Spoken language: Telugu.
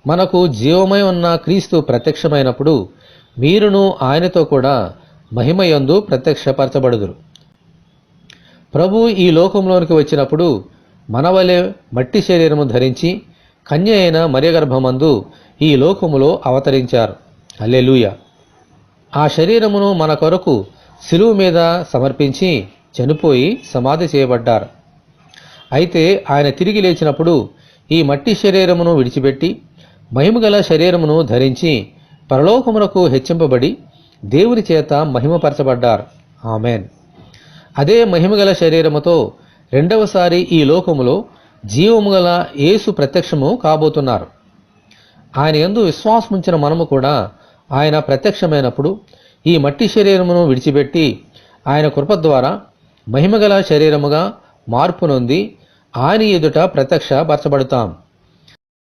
మనకు జీవమై ఉన్న క్రీస్తు ప్రత్యక్షమైనప్పుడు మీరును ఆయనతో కూడా మహిమయందు ప్రత్యక్షపరచబడుదురు. ప్రభు ఈ లోకంలోనికి వచ్చినప్పుడు మనవలే మట్టి శరీరము ధరించి కన్య అయిన మరియ గర్భమందు ఈ లోకములో అవతరించారు. హల్లెలూయా. ఆ శరీరమును మన కొరకు శిలువ మీద సమర్పించి చనిపోయి సమాధి చేయబడ్డారు. అయితే ఆయన తిరిగి లేచినప్పుడు ఈ మట్టి శరీరమును విడిచిపెట్టి మహిమగల శరీరమును ధరించి పరలోకమునకు హెచ్చింపబడి దేవుని చేత మహిమపరచబడ్డారు. ఆమెన్. అదే మహిమగల శరీరముతో రెండవసారి ఈ లోకములో జీవముగల యేసు ప్రత్యక్షము కాబోతున్నారు. ఆయన యందు విశ్వాసముంచిన మనము కూడా ఆయన ప్రత్యక్షమైనప్పుడు ఈ మట్టి శరీరమును విడిచిపెట్టి ఆయన కృప ద్వారా మహిమగల శరీరముగా మార్పు నొంది ఆయన ఎదుట ప్రత్యక్షపరచబడతాం.